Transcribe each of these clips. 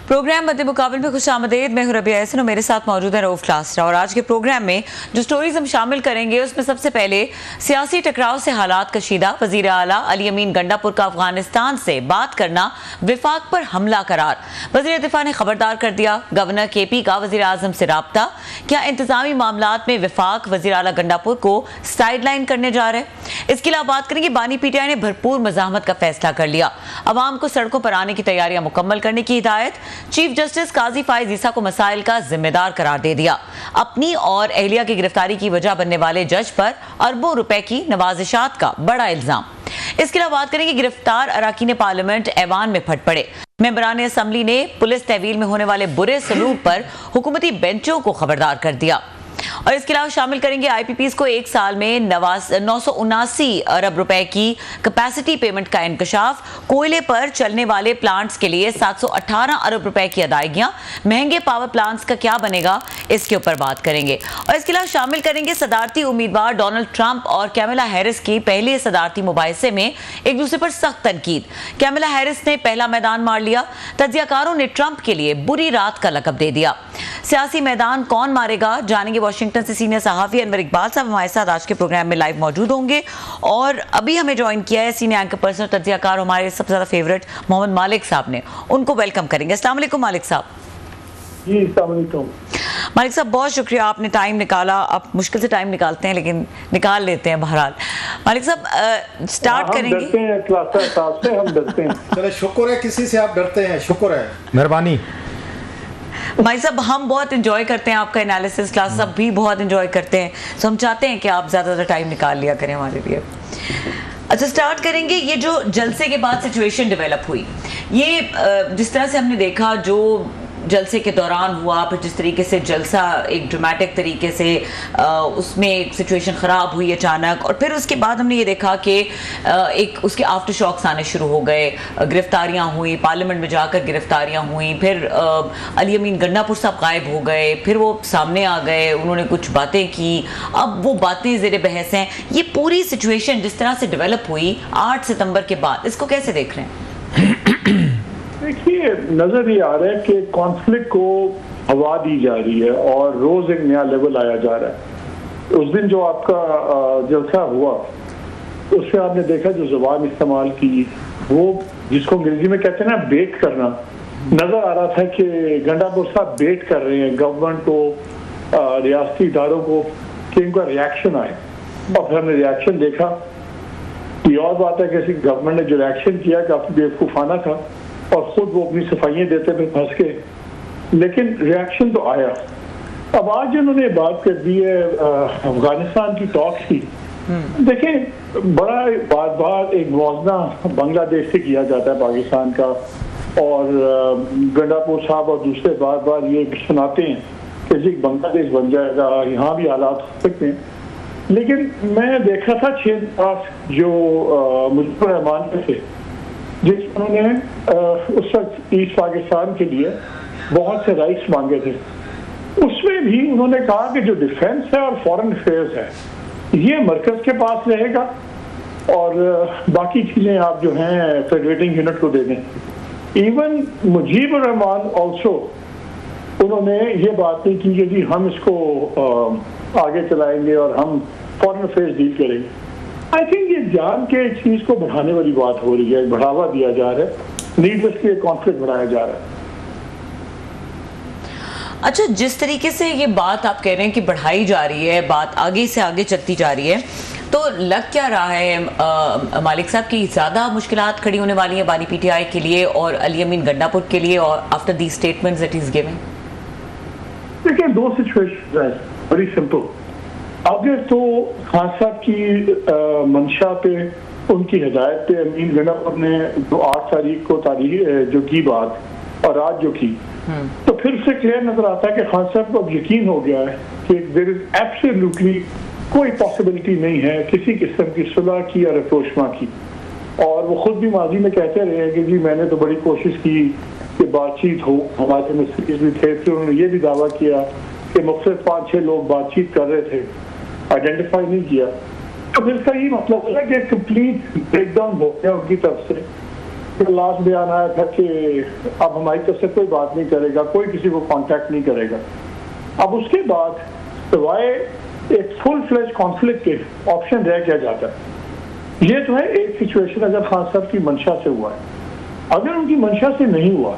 Programme मध्य मुकाबले में खुश आमदेद। मैं हूं रबिया एहसन और मेरे साथ मौजूद है रऊफ क्लासरा। और आज के प्रोग्राम में जो स्टोरीज हम शामिल करेंगे उसमें सबसे पहले सियासी टकराव से हालात कशीदा, वजीर आला अली अमीन गंडापुर का अफगानिस्तान से बात करना विफाक पर हमला करार, वजीर दिफा ने खबरदार कर दिया, गवर्नर केपी का वजीर आजम से राब्ता, क्या इंतजामी मामलात में विफाक वजीर आला गंडापुर को साइडलाइन करने जा रहे। इसके अलावा बात करेंगे बानी पीटीआई ने भरपूर मज़ाहमत का फैसला कर लिया, अवाम को सड़कों पर आने की तैयारियां मुकम्मल करने की हिदायत, चीफ जस्टिस काजी फाइज ईसा को मसाइल का जिम्मेदार करार दे दिया, अपनी और अहलिया की गिरफ्तारी की वजह बनने वाले जज पर अरबों रुपए की नवाजिशात का बड़ा इल्जाम। इसके अलावा बात करेंगे गिरफ्तार अरकान पार्लियामेंट ऐवान में फट पड़े, मेंबरान असम्बली ने पुलिस तहवील में होने वाले बुरे सलूक पर हुकूमती बेंचों को खबरदार कर दिया। और इसके अलावा शामिल करेंगे आईपीपीज को एक साल में 979 अरब रुपए की कैपेसिटी पेमेंट का इंकशाफ, कोयले पर चलने वाले प्लांट्स के लिए 718 अरब रुपए की अदायगियां, महंगे पावर प्लांट्स का क्या बनेगा, इसके ऊपर बात करेंगे। और इसके अलावा शामिल करेंगे सदारती उम्मीदवार डोनाल्ड ट्रंप और कैमला हैरिस की पहले सदारती मुबाहिसे में एक दूसरे पर सख्त तनकीद, कैमला हैरिस ने पहला मैदान मार लिया, तज्जियाकारों ने ट्रंप के लिए बुरी रात का लकब दे दिया। सियासी मैदान कौन मारेगा, जानेंगे। वाशिंगटन से सीनियर सहाफी अनवर इकबाल साहब हमारे साथ आज के प्रोग्राम में लाइव मौजूद होंगे। और अभी हमें ज्वाइन किया है सीनियर एंकर पर्सन तज्जियाकार हमारे सबसे ज्यादा फेवरेट मोहम्मद मालिक साहब ने, उनको वेलकम करेंगे। अस्सलाम वालेकुम मालिक साहब। जी अस्सलाम वालेकुम मालिक साहब, बहुत शुक्रिया आपने टाइम निकाला। आप मुश्किल से टाइम निकालते हैं लेकिन निकाल लेते हैं। बहरहाल मालिक साहब स्टार्ट करेंगे। डरते हैं क्लास साहब से, हम डरते हैं। चलो शुक्र है किसी से आप डरते हैं, शुक्र है, मेहरबानी। भाई साहब हम बहुत एंजॉय करते हैं आपका एनालिसिस, क्लास सब भी बहुत एंजॉय करते हैं, तो हम चाहते हैं कि आप ज़्यादा टाइम निकाल लिया करें हमारे लिए। अच्छा, स्टार्ट करेंगे। ये जो जलसे के बाद सिचुएशन डेवलप हुई, ये जिस तरह से हमने देखा जो जलसे के दौरान हुआ, फिर जिस तरीके से जलसा एक ड्रामेटिक तरीके से उसमें सिचुएशन ख़राब हुई अचानक, और फिर उसके बाद हमने ये देखा कि एक उसके आफ्टर शॉक्स आने शुरू हो गए, गिरफ्तारियां हुई, पार्लियामेंट में जाकर गिरफ्तारियां हुई, फिर अली अमीन गंडापुर साहब गायब हो गए, फिर वो सामने आ गए, उन्होंने कुछ बातें की, अब वो बातें ज़ेर बहस हैं। ये पूरी सिचुएशन जिस तरह से डेवलप हुई 8 सितंबर के बाद, इसको कैसे देख रहे हैं? देखिए, नजर ये आ रहा है कि कॉन्फ्लिक्ट को हवा दी जा रही है और रोज एक नया लेवल आया जा रहा है। उस दिन जो आपका जलसा हुआ उससे आपने देखा जो जुबान इस्तेमाल की, वो जिसको अंग्रेजी में कहते हैं ना बेट करना, नजर आ रहा था कि गंडापुर साहब बेट कर रहे हैं गवर्नमेंट को, रियासती इदारों को, कि इनका रिएक्शन आए। और फिर हमने रिएक्शन देखा। ये और बात है कि गवर्नमेंट ने जो रिएक्शन किया काफी बेवकूफाना था और खुद वो अपनी सफाइयां देते पे फंस के, लेकिन रिएक्शन तो आया। अब आज उन्होंने बात कर दी है अफगानिस्तान की टॉक्स की। देखें, बड़ा बार बार एक मुआवजा बांग्लादेश से किया जाता है पाकिस्तान का, और गंडापुर साहब और दूसरे बार बार ये सुनाते हैं कि बांग्लादेश बन जाएगा, यहाँ भी हालात हो सकते हैं। लेकिन मैं देखा था 6 पास जो मुजीबुर रहमान में थे, जिन्होंने उस वक्त ईस्ट पाकिस्तान के लिए बहुत से राइट्स मांगे थे, उसमें भी उन्होंने कहा कि जो डिफेंस है और फॉरेन अफेयर्स है ये मरकज के पास रहेगा और बाकी चीजें आप जो हैं फेडरेटिंग यूनिट को दे दें। इवन मुजीबुर रहमान ऑल्सो उन्होंने ये बात नहीं की कि जी हम इसको आगे चलाएंगे और हम फॉरेन अफेयर्स डील करेंगे। आई थिंक ये जान के चीज को बढ़ाने वाली बात हो रही है, बढ़ावा दिया जा रहा है, नीडलेसली कॉन्फ्लिक्ट बढ़ाया जा रहा है। अच्छा, जिस तरीके से ये बात आप कह रहे हैं कि बढ़ाई जा रही है, बात आगे से आगे चलती जा रही है, तो लग क्या रहा है मालिक साहब की ज्यादा मुश्किलात खड़ी होने वाली है बानी पीटीआई के लिए और अली अमीन गंडापुर के लिए, और after the statements that he is giving? देखिए, दो सिचुएशन है, वेरी सिंपल। अगर तो खान साहब की मंशा पे, उनकी हिदायत पे अमीन गंडापुर ने जो 8 तारीख को जो की बात और आज जो की, तो फिर से क्लियर नजर आता है कि खान साहब को अब यकीन हो गया है कि देयर इज एब्सोल्युटली कोई पॉसिबिलिटी नहीं है किसी किस्म की सुलह की या रफोशमा की। और वो खुद भी माजी में कहते रहे हैं कि जी मैंने तो बड़ी कोशिश की कि बातचीत हो, हमारे मिस्त्रीज भी थे। फिर उन्होंने ये भी दावा किया कि मुख्तलिफ 5-6 लोग बातचीत कर रहे थे, आइडेंटिफाई नहीं किया। तो इसका ये मतलब है कि कंप्लीट ब्रेकडाउन हो गया उनकी तरफ से। लास्ट बयान आया था कि अब हमारी तरफ से कोई बात नहीं करेगा, कोई किसी को कांटेक्ट नहीं करेगा। अब उसके बाद सिवाय एक फुल फ्लेज कॉन्फ्लिक्ट के ऑप्शन रह क्या जाता है। ये तो है एक सिचुएशन अगर खान साहब की मंशा से हुआ है, अगर उनकी मंशा से नहीं हुआ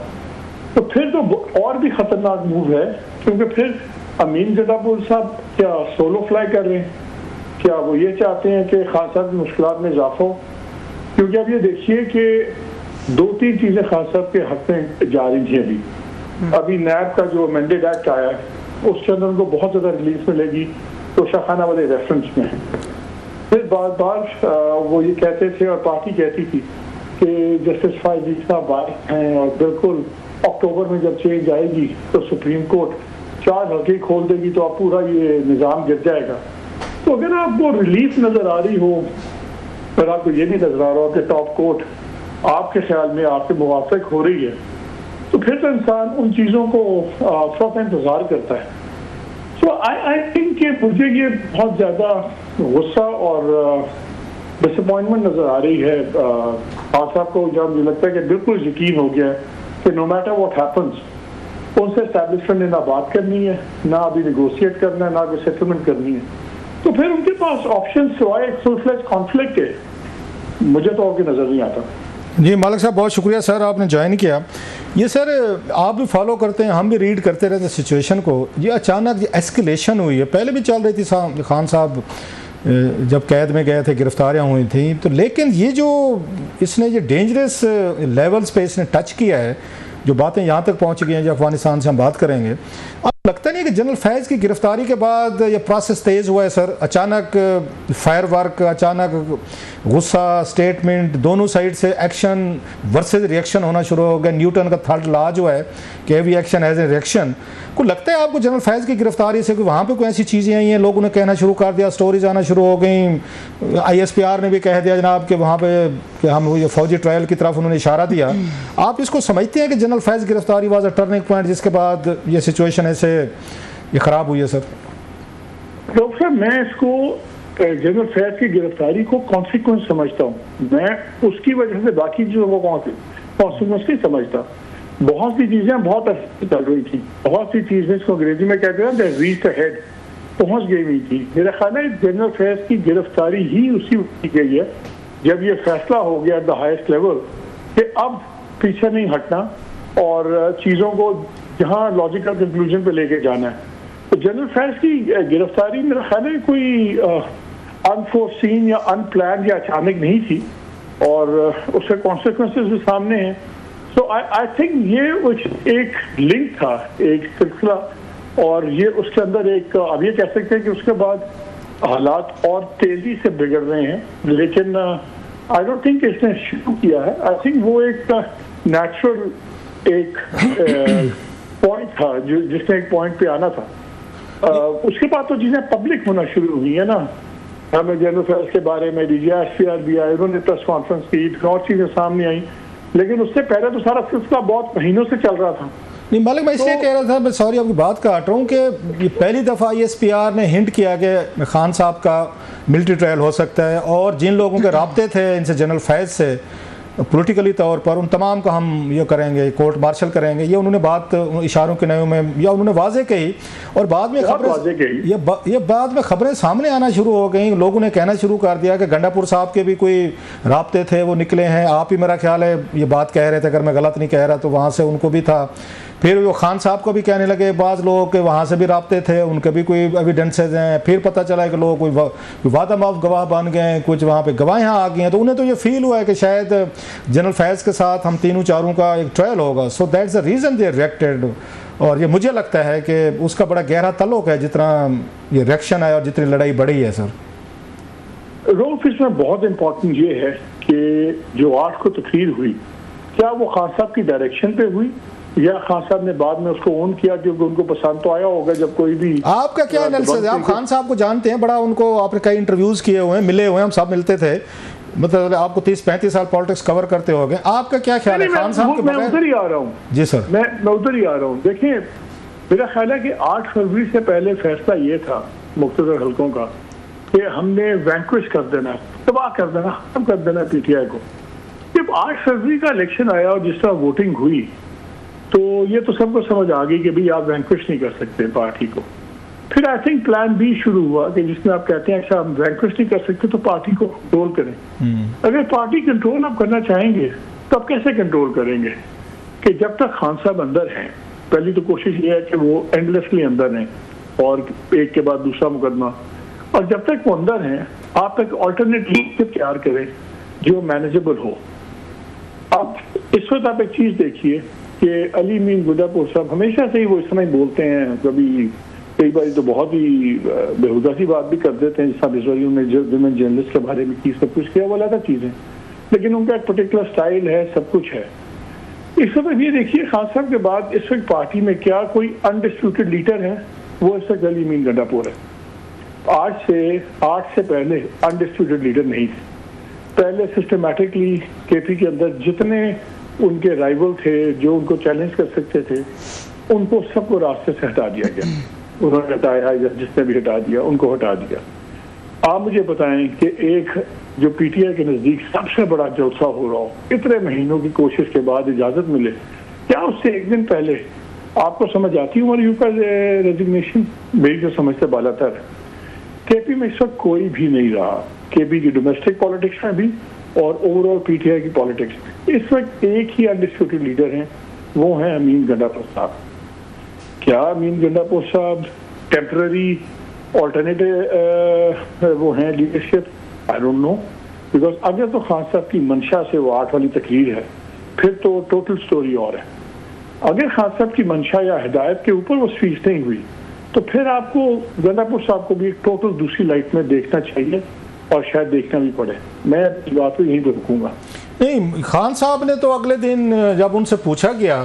तो फिर तो और भी खतरनाक मूव है, क्योंकि फिर अमीन गंडापुर साहब क्या सोलो फ्लाई कर रहे हैं? क्या वो ये चाहते हैं कि खान साहब की मुश्किलात में इजाफा हो? क्योंकि अब ये देखिए कि 2-3 चीजें खान साहब के हक में जा रही थी। अभी नैब का जो अमेंडेड एक्ट आया है उसके अंदर उनको बहुत ज्यादा रिलीफ मिलेगी, तो शाखाना वाले रेफरेंस में है। फिर बार बार वो ये कहते थे और पार्टी कहती थी कि जस्टिस फायजी साहब आए हैं और बिल्कुल अक्टूबर में जब चेंज आएगी तो सुप्रीम कोर्ट 4 हल्के खोल देगी तो अब पूरा ये निज़ाम गिर जाएगा। तो अगर आपको रिलीफ नजर आ रही हो और आपको ये भी नजर आ रहा हो कि टॉप कोर्ट आपके ख्याल में आपके मुवाफिक हो रही है, तो फिर तो इंसान उन चीज़ों को थोड़ा इंतजार करता है। सो आई थिंक कि मुझे ये बहुत ज़्यादा गुस्सा और डिसअपॉइंटमेंट नजर आ रही है खान साहब को, जब मुझे लगता है कि बिल्कुल यकीन हो गया है कि नो मैटर व्हाट हैपन्स उनसे एस्टैब्लिशमेंट ने ना बात करनी है, ना अभी नेगोशिएट करना है, ना कोई सेटलमेंट करनी है। तो फिर उनके पास ऑप्शन सिवाय फुल फ्लेज कॉन्फ्लिक्ट के मुझे तो और भी नजर नहीं आता। जी मालिक साहब बहुत शुक्रिया सर, आपने ज्वाइन किया। ये सर आप भी फॉलो करते हैं, हम भी रीड करते रहते हैं सिचुएशन को। ये अचानक एस्केलेशन हुई है, पहले भी चल रही थी, खान साहब जब कैद में गए थे गिरफ्तारियां हुई थी, तो लेकिन ये जो इसने ये डेंजरस लेवल्स पे इसने टच किया है, जो बातें यहाँ तक पहुँच गई हैं, जो अफगानिस्तान से हम बात करेंगे। अब लगता नहीं है कि जनरल फैज़ की गिरफ्तारी के बाद ये प्रोसेस तेज़ हुआ है सर? अचानक फायर वर्क, अचानक गुस्सा, स्टेटमेंट, दोनों साइड से एक्शन वर्सेस रिएक्शन होना शुरू हो गया। न्यूटन का थर्ड लॉ जो है कि every action as a reaction. को लगता है आपको जनरल फैज़ की गिरफ्तारी से वहाँ पे कोई ऐसी चीज़ें आई हैं, लोगों ने कहना शुरू कर दिया, स्टोरीज आना शुरू हो गई, ISPR ने भी कह दिया जनाब कि वहाँ पे कि हम ये फौजी ट्रायल की तरफ उन्होंने इशारा दिया। आप इसको समझते हैं कि जनरल फैज़ गिरफ्तारी वाज अ टर्निंग पॉइंट जिसके बाद ये सिचुएशन ऐसे ये ख़राब हुई है सर? डॉक्टर साहब, मैं इसको जनरल फैज़ की गिरफ्तारी को कॉन्सिक्वेंस समझता हूँ। मैं उसकी वजह से बाकी चीज़ों को कॉन्सिक्वेंस नहीं समझता। बहुत सी चीज़ें बहुत अच्छी चल रही थी, बहुत सी चीज़ें इसको अंग्रेजी में कहते हैं दैट रीच्ड अहेड, पहुँच गई हुई थी। मेरा ख्याल है जनरल फैज़ की गिरफ्तारी ही उसी वक्त की गई है जब ये फैसला हो गया एट द हाईएस्ट लेवल कि अब पीछे नहीं हटना और चीज़ों को जहाँ लॉजिकल कंक्लूजन पे लेके जाना है। तो जनरल फैज़ की गिरफ्तारी मेरा ख्याल है कोई अनफोर्सीन या अनप्लान या अचानक नहीं थी और उसके कॉन्सिक्वेंसेस भी सामने हैं। सो आई थिंक ये एक लिंक था, एक सिलसिला, और ये उसके अंदर एक अब ये कह सकते हैं कि उसके बाद हालात और तेजी से बिगड़ रहे हैं, लेकिन आई डोंट थिंक इसने शुरू किया है। आई थिंक वो एक नेचुरल एक पॉइंट था जिसने एक पॉइंट पे आना था। उसके बाद तो चीजें पब्लिक होना शुरू हुई है ना, हमें जनरल फैज़ के बारे में ISPR भी आए, उन्होंने प्रेस कॉन्फ्रेंस की, और चीजें सामने आई, लेकिन उससे पहले तो सारा सिलसिला बहुत महीनों से चल रहा था। नहीं मालिक, मैं इसलिए कह रहा था, मैं सॉरी आपकी बात काट रहा हूँ, कि ये पहली दफ़ा ISPR ने हिंट किया कि खान साहब का मिलिट्री ट्रायल हो सकता है, और जिन लोगों के राब्ते थे इनसे जनरल फैज़ से पॉलिटिकली तौर पर, उन तमाम का हम ये करेंगे, कोर्ट मार्शल करेंगे, ये उन्होंने बात इशारों के नयों में या उन्होंने वाजे कही, और बाद में खबरें ये बाद में खबरें सामने आना शुरू हो गई। लोगों ने कहना शुरू कर दिया कि गंडापुर साहब के भी कोई राब्ते थे, वो निकले हैं। आप ही मेरा ख्याल है ये बात कह रहे थे, अगर मैं गलत नहीं कह रहा तो वहाँ से उनको भी था। फिर वो खान साहब को भी कहने लगे बाज़ लोग के वहाँ से भी राब्ते थे, उनके भी कोई एविडेंसेज हैं। फिर पता चला कि लोग कोई वादा माफ गवाह बन गए, कुछ वहाँ पे गवाहियाँ आ गई हैं। तो उन्हें तो ये फील हुआ है कि शायद जनरल फैज़ के साथ हम तीनों चारों का एक ट्रायल होगा। So that's the reason they reacted, और ये मुझे लगता है कि उसका बड़ा गहरा तल्लुक है जितना ये रिएक्शन है और जितनी लड़ाई बढ़ी है सर। रोल्फ, इसमें बहुत इंपॉर्टेंट ये है कि जो 8 को तकरीर हुई, क्या वो खान साहब की डायरेक्शन पे हुई या खान साहब ने बाद में उसको ऑन किया, क्योंकि उनको पसंद तो आया होगा जब कोई भी। आपका क्या एनालिसिस है? आप खान साहब को जानते हैं, बड़ा उनको आपने कई इंटरव्यूज किए हुए हैं, मिले हुए हैं, हम सब मिलते थे, मतलब आपको 30-35 साल पॉलिटिक्स कवर करते हो गए। आपका क्या ख्याल है खान साहब के बारे में? मैं उधर ही आ रहा हूँ जी सर, मैं उधर ही आ रहा हूँ। देखिए, मेरा ख्याल है कि 8 फरवरी से पहले फैसला ये था मुख्तलिफ हल्कों का कि हमने वैंक्विश कर देना, तबाह कर देना, खत्म कर देना PTI को। ये जब 8 फरवरी का इलेक्शन आया और जिस तरह वोटिंग हुई तो ये तो सबको समझ आ गई कि भाई आप वैंक्विश नहीं कर सकते पार्टी को। फिर आई थिंक प्लान बी शुरू हुआ कि जिसमें आप कहते हैं अच्छा हम वैंक्विश नहीं कर सकते तो पार्टी को कंट्रोल करें। अगर पार्टी कंट्रोल आप करना चाहेंगे तो आप कैसे कंट्रोल करेंगे कि जब तक खान साहब अंदर हैं, पहली तो कोशिश ये है कि वो एंडलेसली अंदर हैं और एक के बाद दूसरा मुकदमा, और जब तक वो अंदर हैं आप एक ऑल्टरनेट लीडरशिप तैयार करें जो मैनेजेबल हो। अब इस वक्त आप एक चीज देखिए कि अली मीन गुंडापुर साहब हमेशा से ही वो इस समय बोलते हैं, कभी कई बार तो बहुत ही बेहुदा सी बात भी कर देते हैं, जिस बार उन्होंने विमेन जर्नलिस्ट के बारे में की, सब कुछ किया, वो अलग चीजें, लेकिन उनका एक पर्टिकुलर स्टाइल है, सब कुछ है। इस वक्त ये देखिए खान साहब के बाद इस वक्त पार्टी में क्या कोई अनडिस्प्यूटेड लीडर है? वो इस वक्त अली मीन गंडापुर है। आज से पहले अनडिस्प्यूटेड लीडर नहीं थे। पहले सिस्टमैटिकली केपी के अंदर जितने उनके राइवल थे जो उनको चैलेंज कर सकते थे उनको सबको रास्ते से हटा दिया गया। उन्होंने हटाया या जिसने भी हटा दिया उनको हटा दिया। आप मुझे बताएं कि एक जो पीटीआई के नजदीक सबसे बड़ा जलसा हो रहा हो, इतने महीनों की कोशिश के बाद इजाजत मिले, क्या उससे एक दिन पहले आपको समझ आती उमर अयूब का रेजिग्नेशन? मेरी जो समझ से बालातर है। केपी में इस वक्त कोई भी नहीं रहा, केपी की डोमेस्टिक पॉलिटिक्स में भी और ओवरऑल पीटीआई की पॉलिटिक्स में इस वक्त एक ही अनडिस्प्यूटेड लीडर हैं, वो हैं अमीन गंडापुर साहब। क्या अमीन गंडापुर साहब टेम्पररी ऑल्टरनेटिव वो हैं leadership? I don't know, because अगर तो खान साहब की मंशा से वो 8 वाली तकरीर है फिर तो टोटल स्टोरी और है। अगर खान साहब की मंशा या हिदायत के ऊपर वो स्पीच नहीं हुई तो फिर आपको गंडापुर साहब को भी एक टोटल दूसरी लाइट में देखना चाहिए और शायद देखना भी पड़े। मैं इस बात को यहीं पर रुकूंगा। नहीं, खान साहब ने तो अगले दिन जब उनसे पूछा गया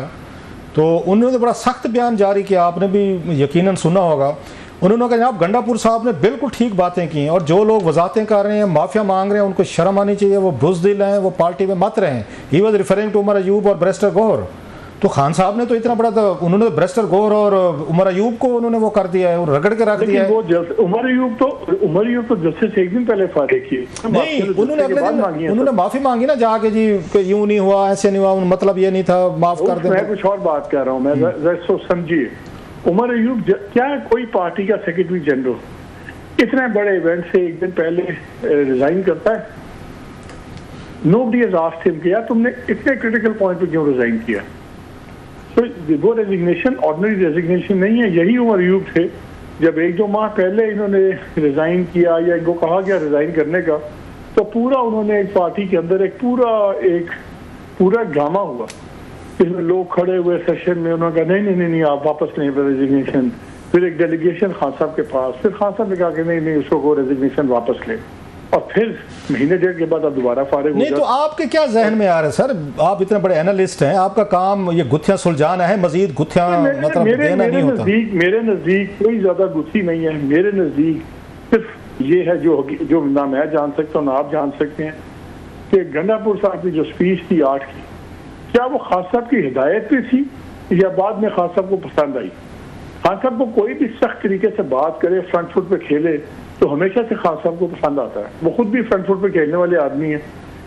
तो उन्होंने बड़ा सख्त बयान जारी किया, आपने भी यकीनन सुना होगा। उन्होंने कहा जनाब गंडापुर साहब ने बिल्कुल ठीक बातें की और जो लोग वजाहतें कर रहे हैं, माफिया मांग रहे हैं, उनको शर्म आनी चाहिए, वो बुज़दिल हैं, वो पार्टी में मत रहें। He was referring to Umar Ayub और बैरिस्टर गौहर। तो खान साहब ने तो इतना बड़ा तो उन्होंने बैरिस्टर गौहर और उमर अयूब को उन्होंने वो कर दिया है और रगड़ के रख दिया है। उमर अयूब तो जस्टिस से एक दिन पहले फारिग किए नहीं, उन्होंने अगले दिन उन्होंने माफी मांगी ना जाके जी यूं नहीं हुआ, ऐसे नहीं हुआ, मतलब ये नहीं था, माफ कर दे। मैं कुछ और बात कर रहा हूँ, मैं समझिए उमर अयूब क्या कोई पार्टी का सेक्रेटरी जनरल इतने बड़े इवेंट से एक दिन पहले रिजाइन करता है? नोबडी हैज आस्क्ड हिम कि यार तुमने इतने क्रिटिकल पॉइंट पे क्यों रिजाइन किया? तो वो रेजिग्नेशन ऑर्डिनरी रेजिग्नेशन नहीं है। यही उमर अयूब थे जब 1-2 माह पहले इन्होंने रिजाइन किया या इनको कहा गया रिजाइन करने का, तो पूरा उन्होंने एक पार्टी के अंदर एक पूरा ड्रामा हुआ इसमें लोग खड़े हुए सेशन में, उन्होंने कहा नहीं आप वापस लें रेजिग्नेशन। फिर एक डेलीगेशन खान साहब के पास, फिर खान साहब ने कहा कि नहीं उसको वो रेजिग्नेशन वापस ले, और फिर महीने डेढ़ के बाद आप दोबारा फारिग हो गए। नहीं, तो आपके क्या जहन में आ रहा है सर? आप इतने बड़े एनालिस्ट हैं, आपका काम ये गुत्थियां सुलझाना है, मजीद गुत्थियां मतलब देना नहीं होता। मेरे नजदीक कोई ज्यादा गुत्थी नहीं है। मेरे नजदीक सिर्फ ये है जो ना मैं जान सकता हूँ ना आप जान सकते हैं कि गंडापुर साहब की जो स्पीच थी 8 की, क्या वो खान साहब की हिदायत पे थी या बाद में खान साहब को पसंद आई? खान साहब को कोई भी सख्त तरीके से बात करे, फ्रंट फुट पे खेले, तो हमेशा से खान साहब को पसंद आता है। वो खुद भी फ्रंट फुट पे खेलने वाले आदमी है,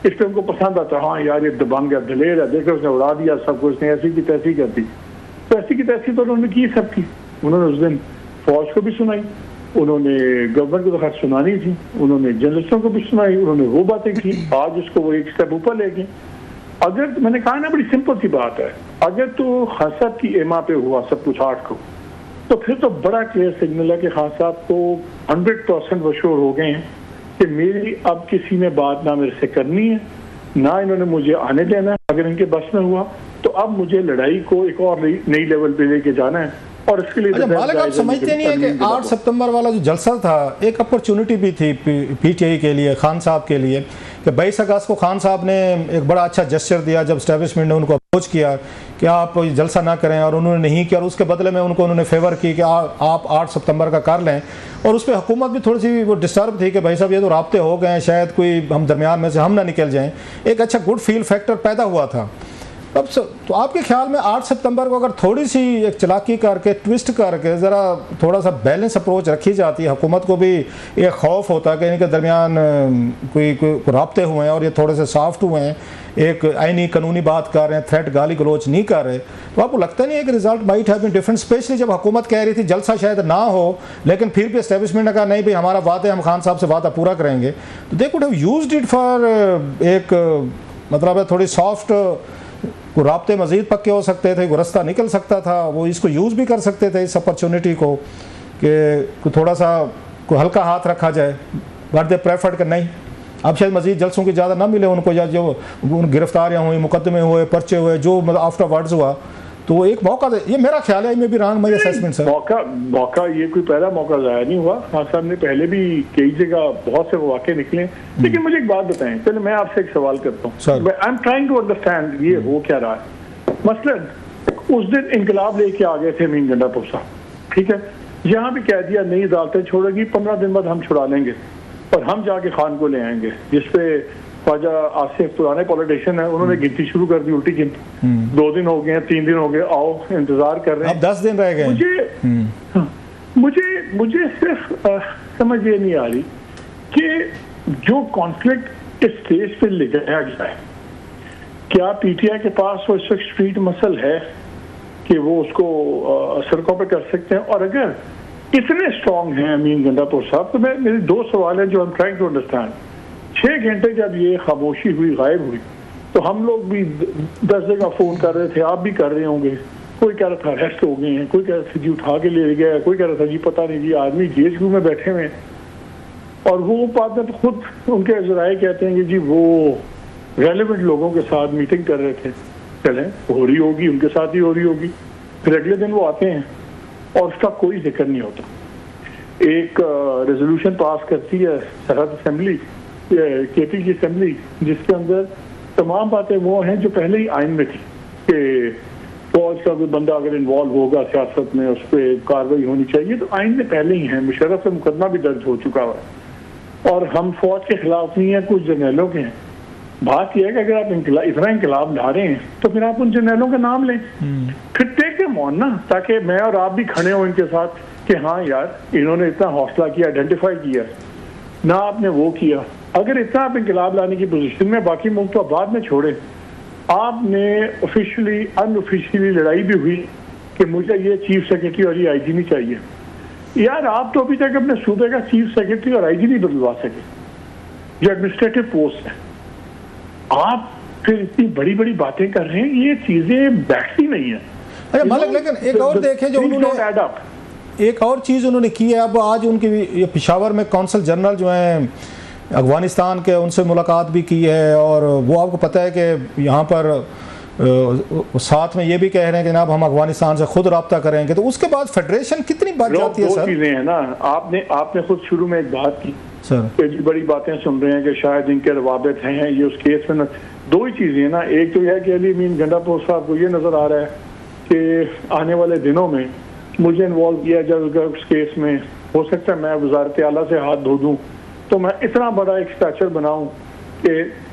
इस पे उनको पसंद आता है। हाँ यार ये दबंग है, दलेर है, देखो उसने उड़ा दिया सब कुछ, ने ऐसी की तैसी कर दी। तो ऐसी की तैसी तो उन्होंने की सब की। उन्होंने उस दिन फौज को भी सुनाई, उन्होंने गवर्नमेंट को तो खैर सुनानी थी, उन्होंने जर्नलिस्टों को भी सुनाई, उन्होंने वो बातें की। आज उसको वो एक स्टेप ऊपर ले गए। अगर मैंने कहा ना बड़ी सिंपल सी बात है, अगर तो खान साहब की एमा पे हुआ सब कुछ 8 को, तो फिर तो बड़ा क्लियर सिग्नल है कि खान साहब को 100% वशूर हो गए हैं कि मेरी अब किसी ने बात ना मेरे से करनी है, ना इन्होंने मुझे आने देना है। अगर इनके बस में हुआ तो अब मुझे लड़ाई को एक और नई लेवल पे लेके जाना है। और इसके लिए अच्छा मालिक, आप समझते नहीं है कि 8 सितंबर वाला जो जलसा था एक अपॉर्चुनिटी भी थी पीटीआई के लिए, खान साहब के लिए, कि 22 अगस्त को खान साहब ने एक बड़ा अच्छा जेस्चर दिया जब एस्टेब्लिशमेंट ने उनको अप्रोच किया कि आप जलसा ना करें, और उन्होंने नहीं किया, और उसके बदले में उन्होंने फेवर की कि आप 8 सितंबर का कर लें। और उस पर हुकूमत भी थोड़ी सी वो डिस्टर्ब थी कि भाई साहब ये तो राब्ते हो गए हैं, शायद कोई हम दरमियान में से हम ना निकल जाएं। एक अच्छा गुड फील फैक्टर पैदा हुआ था। अब तो आपके ख्याल में 8 सितंबर को अगर थोड़ी सी एक चालाकी करके ट्विस्ट करके ज़रा थोड़ा सा बैलेंस अप्रोच रखी जाती है, हुकूमत को भी एक खौफ होता है कि इनके दरमियान कोई राब्ते हुए हैं और ये थोड़े से सॉफ्ट हुए हैं, एक आईनी कानूनी बात कर रहे हैं, थ्रेट गाली गलोच नहीं कर रहे, तो आपको लगता नहीं है कि result might have been different, specially जब हुकूमत कह रही थी जलसा शायद ना हो, लेकिन फिर भी एस्टेब्लिशमेंट ने कहा नहीं भाई हमारा वादा, हम खान साहब से वादा पूरा करेंगे, तो they could have used it for एक मतलब है थोड़ी सॉफ्ट, को राब्ते मज़ीद पक्के हो सकते थे, को रास्ता निकल सकता था, वो इसको यूज़ भी कर सकते थे इस अपॉर्चुनिटी को कि थोड़ा सा को हल्का हाथ रखा जाए, बट दे प्रेफर्ड कि नहीं अब शायद मज़ीद जलसों की ज़्यादा ना मिले उनको, या जो गिरफ्तारियाँ हुई, मुकदमे हुए, पर्चे हुए, जो मतलब आफ्टर वर्ड्स हुआ, तो एक मौका दे, ये मेरा ख्याल है, ये भी रॉन्ग मेरी असेसमेंट सर। मौका ये कोई पहला मौका ज़ाया नहीं हुआ, खान साहब ने पहले भी कई जगह बहुत से वाक़े निकले, लेकिन मुझे एक बात बताएं, चलो मैं आपसे एक सवाल करता हूँ, I am trying to understand ये हो क्या रहा है। मसलन उस दिन इंकलाब लेके आ गए थे अमीन गंडापुर साहब, ठीक है, यहाँ भी कह दिया नई अदालतें छोड़ेगी, 15 दिन बाद हम छुड़ा लेंगे और हम जाके खान को ले आएंगे, जिसपे ख्वाजा आसिफ पुराने पॉलिटिशियन है, उन्होंने गिनती शुरू कर दी, उल्टी गिनती, 2 दिन हो गए, 3 दिन हो गए, आओ इंतजार कर रहे हैं, अब 10 दिन रह गए। मुझे सिर्फ समझ ये नहीं आ रही कि जो कॉन्फ्लिक्ट इस स्टेज पे ले जाया गया है, क्या पीटीआई के पास वो स्ट्रीट मसल है कि वो उसको सड़कों पे कर सकते हैं, और अगर इतने स्ट्रांग हैं अमीन गंडापुर साहब, तो मेरे 2 सवाल हैं जो I am trying to understand. 6 घंटे जब ये खामोशी हुई, गायब हुई, तो हम लोग भी 10 जगह फोन कर रहे थे, आप भी कर रहे होंगे, कोई कह रहा था अरेस्ट हो गए हैं, कोई कह रहा था जी उठा के ले गया, कोई कह रहा था जी पता नहीं जी आदमी GHQ में बैठे हुए हैं, और वो बाद में तो खुद उनके जराए कहते हैं कि जी वो रेलेवेंट लोगों के साथ मीटिंग कर रहे थे, चलें हो रही होगी, उनके साथ ही हो रही होगी, फिर अगले दिन वो आते हैं और उसका कोई जिक्र नहीं होता। एक रेजोल्यूशन पास करती है सरहद असेंबली, KP की असेंबली, जिसके अंदर तमाम बातें वो हैं जो पहले ही आइन में थी कि फौज का कोई बंदा अगर इन्वॉल्व होगा सियासत में उस पर कार्रवाई होनी चाहिए, तो आइन में पहले ही है, मुशर्रफ से मुकदमा भी दर्ज हो चुका है, और हम फौज के खिलाफ नहीं है, कुछ जर्नैलों के हैं। बात यह है कि अगर आप इतना इंकलाब ला रहे हैं तो फिर आप उन जर्नैलों का नाम लें, फिर टेक देम ऑन ना, ताकि मैं और आप भी खड़े हों इनके साथ कि हाँ यार इन्होंने इतना हौसला किया, आइडेंटिफाई किया ना, आपने वो किया। अगर इतना आप इंकलाब लाने की पोजीशन में, बाकी मुल्क तो बाद में छोड़े, आपने ऑफिशियली अनऑफिशियली लड़ाई भी हुई कि मुझे ये चीफ सेक्रेटरी और ये IG नहीं चाहिए, यार आप तो अभी तक अपने सूबे का चीफ सेक्रेटरी और IG नहीं बदलवा सके, जो एडमिनिस्ट्रेटिव पोस्ट है, आप फिर इतनी बड़ी बड़ी बातें कर रहे हैं, ये चीजें बैठती नहीं है। अरे मालिक, लेकिन एक और देखें जो उन्होंने एक और चीज़ उन्होंने की है, अब आज उनकी ये पेशावर में कौंसल जनरल जो हैं अफगानिस्तान के, उनसे मुलाकात भी की है, और वो आपको पता है कि यहाँ पर साथ में ये भी कह रहे हैं कि जनाब हम अफगानिस्तान से खुद रब्ता करेंगे, तो उसके बाद फेडरेशन कितनी बात जाती है सर? 2 चीजें हैं ना, आपने खुद शुरू में एक बात की सर, बड़ी बातें सुन रहे हैं कि शायद इनके रवाबित हैं, ये उस केस में 2 ही चीजें हैं ना, एक तो यह है कि अली अमीन गंडापुर साहब को ये नजर आ रहा है कि आने वाले दिनों में मुझे इन्वॉल्व किया जाएगा उस केस में, हो सकता है मैं वजारत आला से हाथ धो दूं, तो मैं इतना बड़ा एक स्ट्रक्चर बनाऊं कि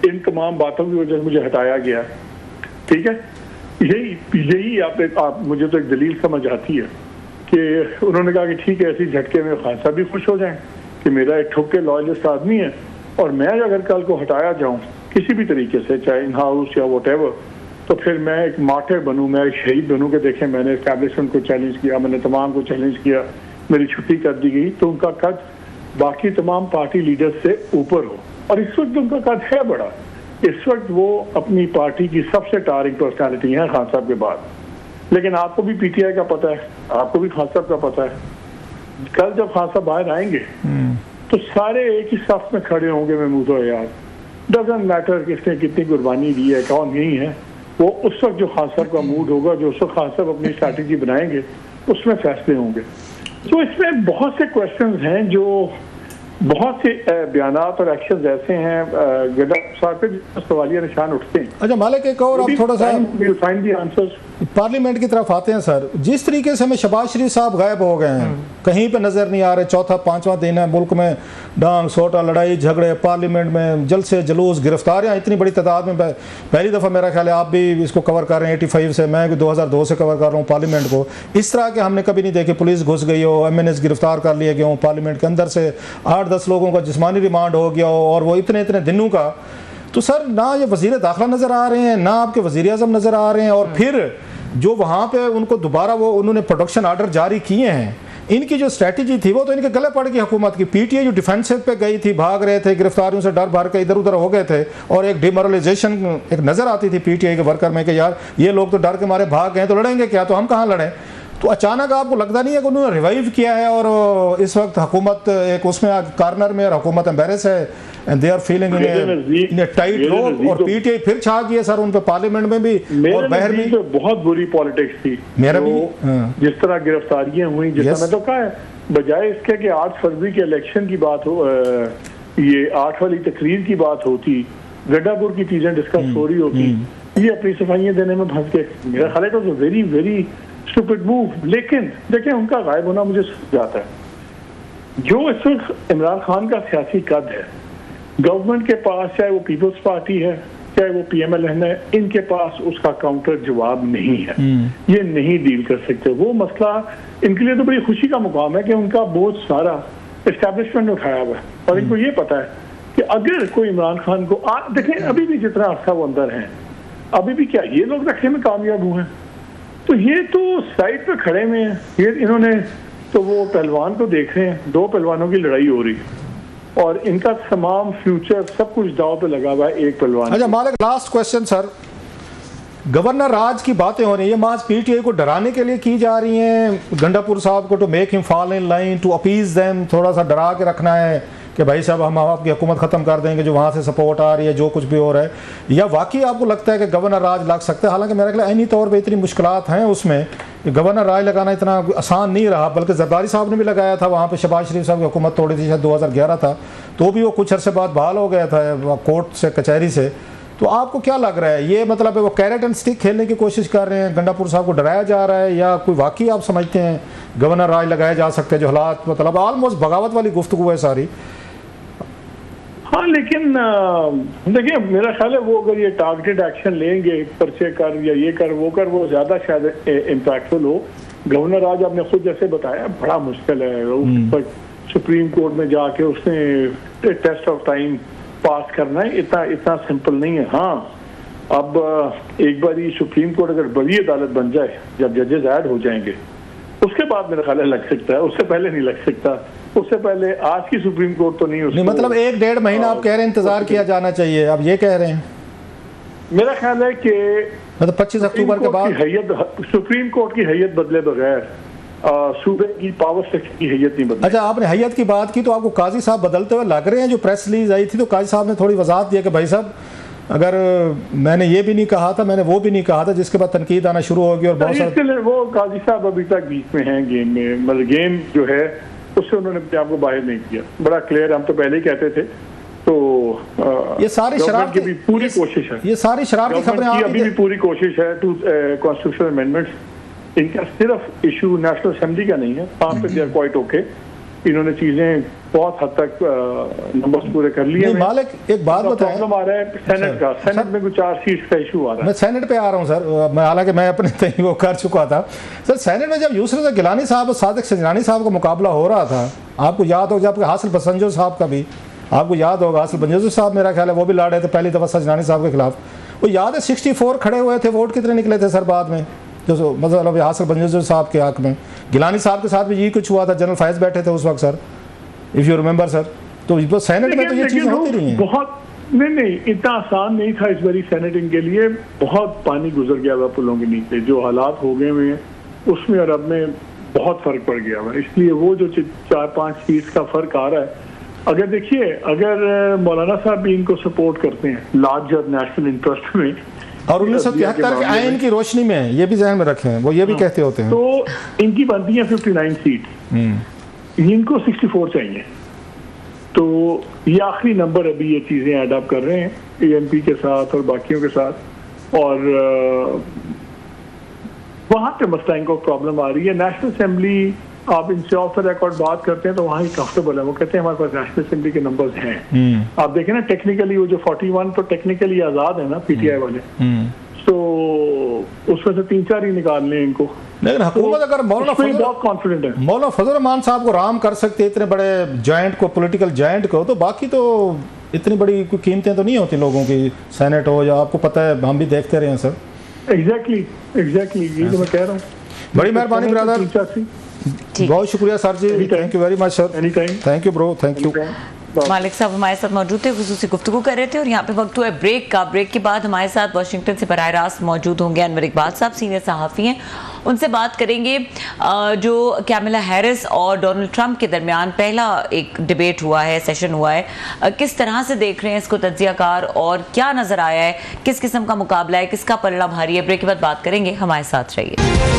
इन तमाम बातों की वजह से मुझे हटाया गया, ठीक है। यही आप मुझे तो एक दलील समझ आती है कि उन्होंने कहा कि ठीक है, ऐसी झटके में खान साहब भी खुश हो जाएं कि मेरा एक ठुक के लॉयलिस्ट आदमी है, और मैं अगर कल को हटाया जाऊं किसी भी तरीके से, चाहे इन हाउस या वॉटेवर, तो फिर मैं एक मार्टर बनूं, मैं एक शहीद बनूं कि देखें मैंने एस्टैब्लिशमेंट को चैलेंज किया, मैंने तमाम को चैलेंज किया, मेरी छुट्टी कर दी गई, तो उनका कद बाकी तमाम पार्टी लीडर्स से ऊपर हो, और इस वक्त उनका कद है बड़ा, इस वक्त वो अपनी पार्टी की सबसे टारिंग पर्सनैलिटी है खान साहब के बाद। लेकिन आपको भी PTI का पता है, आपको भी खान साहब का पता है, कल जब खान साहब बाहर आएंगे तो सारे एक ही साफ में खड़े होंगे, महमूद यार, डजंट मैटर किसने कितनी कुर्बानी दी है, कौन नहीं है, वो उस वक्त जो खान साहब का मूड होगा, जो उस वक्त खान साहब अपनी स्ट्रैटेजी बनाएंगे, उसमें फैसले होंगे। तो इसमें बहुत से क्वेश्चंस हैं, जो बहुत से बयानात और एक्शंस ऐसे हैं गंडापुर साहब पे सवालिया निशान उठते हैं। अच्छा मालिक, एक और आप थोड़ा सा फाइंड द आंसर्स। पार्लियामेंट की तरफ आते हैं सर, जिस तरीके से हमें शहबाज शरीफ साहब गायब हो गए हैं, कहीं पे नज़र नहीं आ रहे, चौथा पांचवा दिन है, मुल्क में डांग सोटा लड़ाई झगड़े, पार्लियामेंट में जलसे जुलूस गिरफ्तारियां इतनी बड़ी तादाद में, पहली दफ़ा मेरा ख्याल है आप भी इसको कवर कर रहे हैं 85 से, मैं भी 2002 से कवर कर रहा हूँ पार्लियामेंट को। इस तरह के हमने कभी नहीं देखे, पुलिस घुस गई हो, MNS गिरफ्तार कर लिए गए हों, पार्लियामेंट के अंदर से 8-10 लोगों का जिस्मानी रिमांड हो गया हो, और वो इतने दिनों का। तो सर ना ये वज़ीर दाखिला नज़र आ रहे हैं, ना आपके वज़ीर आज़म नज़र आ रहे हैं, और फिर जो वहाँ पे उनको दोबारा वो उन्होंने प्रोटेक्शन आर्डर जारी किए हैं, इनकी जो स्ट्रैटेजी थी वो तो इनके गले पड़ गई हुकूमत की। PTI जो डिफेंसिव पे गई थी, भाग रहे थे, गिरफ्तारियों से डर भर के इधर उधर हो गए थे, और एक डिमोरलाइजेशन एक नज़र आती थी PTI के वर्कर में कि यार ये लोग तो डर के मारे भाग गए, तो लड़ेंगे क्या, तो हम कहाँ लड़ें। तो अचानक आपको लगता नहीं है कि उन्होंने रिवाइव किया है, और इस वक्त हुकूमत एक उसमें कार्नर में, और हुकूमत एम्बेरस है, and they are feeling in a tight rope, और PTI फिर छा गई है सर उन पे पार्लियामेंट में भी और बाहर में। तो बहुत बुरी पॉलिटिक्स थी मेरा भी, जिस तरह गिरफ्तारियां हुई, जिस समय तो कहा है, बजाय इसके कि 8 फरवरी के इलेक्शन की बात हो, ये 8 वाली तकरीर की बात होती, गड्डापुर की चीजें डिस्कस हो रही होती, ये अपनी सफाइयां देने में फंस गए। मेरा ख्याल है तो वेरी वेरी स्टूपिड मूव। लेकिन देखिए उनका गायब होना मुझे जाता है, जो इस वक्त इमरान खान का सियासी कद है, गवर्नमेंट के पास चाहे वो पीपल्स पार्टी है चाहे वो PMLN है, इनके पास उसका काउंटर जवाब नहीं है, ये नहीं डील कर सकते। वो मसला इनके लिए तो बड़ी खुशी का मुकाम है कि उनका बोझ सारा एस्टैब्लिशमेंट ने उठाया हुआ है, और इनको ये पता है कि अगर कोई इमरान खान को देखें, अभी भी जितना अर्सा वो अंदर है, अभी भी क्या ये लोग रखने में कामयाब हुए हैं, तो ये तो साइड पे खड़े हुए हैं, ये इन्होंने तो वो पहलवान को देख रहे हैं, 2 पहलवानों की लड़ाई हो रही है, और इनका तमाम फ्यूचर सब कुछ दांव पे लगा हुआ है एक पहलवान। अच्छा मालिक, लास्ट क्वेश्चन सर, गवर्नर राज की बातें हो रही है, मास PTI को डराने के लिए की जा रही हैं, गंडापुर साहब को, to make him fall in line, to appease them, थोड़ा सा डरा के रखना है कि भाई साहब हम आपकी हुकूमत ख़त्म कर देंगे, जो वहाँ से सपोर्ट आ रही है, जो कुछ भी हो रहा है, या वाकई आपको लगता है कि गवर्नर राज लग सकता है? हालांकि मेरे ख्याल ऐनी तौर पे इतनी मुश्किलात हैं उसमें, गवर्नर राज लगाना इतना आसान नहीं रहा, बल्कि जरदारी साहब ने भी लगाया था वहाँ पे, शहबाज शरीफ साहब की हुकूमत तोड़ी थी, शायद 2011 था, तो भी वो कुछ अरसे बाद बहाल हो गया था कोर्ट से, कचहरी से। तो आपको क्या लग रहा है, ये मतलब वो कैरेट एंड स्टिक खेलने की कोशिश कर रहे हैं, गंडापुर साहब को डराया जा रहा है, या कोई वाकई आप समझते हैं गवर्नर राज लगाए जा सकते हैं, जो हालात मतलब ऑलमोस्ट बगावत वाली गुफ्तगू है सारी? हाँ, लेकिन देखिए मेरा ख्याल है वो अगर ये टारगेटेड एक्शन लेंगे, पर्चे कर या ये कर वो कर, वो ज्यादा शायद इम्पैक्टफुल हो। गवर्नर राज आपने खुद जैसे बताया बड़ा मुश्किल है, सुप्रीम कोर्ट में जाके उसने टेस्ट ऑफ टाइम पास करना है, इतना सिंपल नहीं है। हाँ, अब एक बार ये सुप्रीम कोर्ट अगर बड़ी अदालत बन जाए, जब जजेस ऐड हो जाएंगे, उसके बाद मेरा ख्याल है लग सकता है, उससे पहले नहीं लग सकता। उससे पहले आज की सुप्रीम कोर्ट तो नहीं, मतलब 1-1.5 महीना आप कह रहे हैं इंतजार किया जाना चाहिए, आप ये कह रहे हैं? मेरा ख्याल है कि मतलब 25 अक्टूबर के बाद सुप्रीम कोर्ट की हैयत बदले बगैर सूबे की पावर सेक्शन की हैयत नहीं बदली। अच्छा, आपने हैयत की बात की तो आपको काजी साहब बदलते हुए लग रहे हैं? जो प्रेस रिलीज आई थी तो काजी साहब ने थोड़ी वजाहत दिया कि भाई साहब अगर मैंने ये भी नहीं कहा था, मैंने वो भी नहीं कहा था, जिसके बाद तनकीद आना शुरू होगी। और बहुत सारे वो काजी साहब अभी तक बीच में हैं गेम में, मतलब गेम जो है उससे उन्होंने अपने आप को बाहर नहीं किया, बड़ा क्लियर। हम तो पहले ही कहते थे। तो ये सारी शराब की भी पूरी कोशिश है, ये सारी शराब की खबरें अभी भी पूरी कोशिश है टू कॉन्स्टिट्यूशनल अमेंडमेंट्स। इनका सिर्फ इशू नेशनल असेंबली का नहीं है, वहाँ पे दे आर क्वाइट ओके, इन्होंने चीजें बहुत हद तक नंबर्स पूरे कर लिए। मालिक एक बात बताएं, प्रॉब्लम आ रहा है सेनेट का, सेनेट में कुछ 4 सीट्स का इशू आ रहा है। मैं सेनेट पे आ रहा हूँ सर, मैं हालांकि मैं अपने तय वो कर चुका था सर। सेनेट में जब यूसुफ गिलानी साहब और सादिक सजनानी साहब का मुकाबला हो रहा था, आपको याद होगा, जब हासिल बसंजो साहब का भी आपको याद होगा, हासिल बंजो साहब मेरा ख्याल है वो भी लड़ रहे थे पहली दफ़ा सजनानी साहब के खिलाफ। वो याद है 64 खड़े हुए थे, वोट कितने निकले थे सर बाद में, जो मतलब हासिल बंजो साहब के हक में? गिलानी साहब के साथ भी यही कुछ हुआ था, जनरल फैज बैठे थे उस वक्त sir, if you remember sir. तो सेनेट में तो ये चीज़ें होती रही हैं। बहुत नहीं, इतना आसान नहीं था इस बारी सेनेटिंग के लिए, बहुत पानी गुजर गया हुआ पुलों के नीचे, जो हालात हो गए हुए हैं उसमें और अब में बहुत फर्क पड़ गया हुआ। इसलिए वो जो 4-5 सीट्स का फर्क आ रहा है, अगर देखिए अगर मौलाना साहब भी इनको सपोर्ट करते हैं लार्जर नेशनल इंटरेस्ट में, और 1973 के आइन की रोशनी में, ये भी ज़हन में रखें, वो ये भी कहते होते हैं, तो इनकी बनती है 59 सीट, इनको 64 चाहिए। तो ये आखिरी नंबर, अभी ये चीजें ऐड अप कर रहे हैं ANP के साथ और बाकियों के साथ, और वहां पे मसला इनको प्रॉब्लम आ रही है। नेशनल असेंबली, आप इनसे ऑफ द रिकॉर्ड बात करते हैं तो वहाँ ही कंफर्टेबल है, वो कहते हैं हमारे पास नेशनल असेंबली के नंबर्स हैं। आप देखें ना टेक्निकली वो जो 41 तो टेक्निकली आजाद है ना पीटीआई वाले, तो उसमें से 3-4 ही निकाल लें इनको। लेकिन हुकूमत अगर बहुत कॉन्फिडेंट है मौलाना फजल रहमान साहब को राम कर सकते इतने बड़े जॉइंट को, पॉलिटिकल जॉइंट को, तो बाकी तो इतनी बड़ी कोई कीमतें तो नहीं होती लोगों की, सेनेट हो या आपको पता है हम भी देखते रहे हैं सर। एग्जैक्टली ये तो मैं कह रहा हूँ। बड़ी मेहरबानी ब्रदर, बहुत शुक्रिया sir ji, thank you very much sir, thank you bro, thank you. मालिक साहब हमारे साथ मौजूद थे, खुसूसी गुफ्तगू कर रहे थे और यहाँ पे वक्त हुआ है ब्रेक का। ब्रेक के बाद हमारे साथ वाशिंगटन से बराह रास्त मौजूद होंगे अनवर इकबाल साहब, सीनियर सहाफ़ी हैं। उनसे बात करेंगे जो कैमला हैरिस और डोनाल्ड ट्रंप के दरमियान पहला एक डिबेट हुआ है, सेशन हुआ है, किस तरह से देख रहे हैं इसको तज्ज़ियाकार और क्या नज़र आया है, किस किस्म का मुकाबला है, किसका पलड़ा भारी है। ब्रेक के बाद बात करेंगे, हमारे साथ रहिए।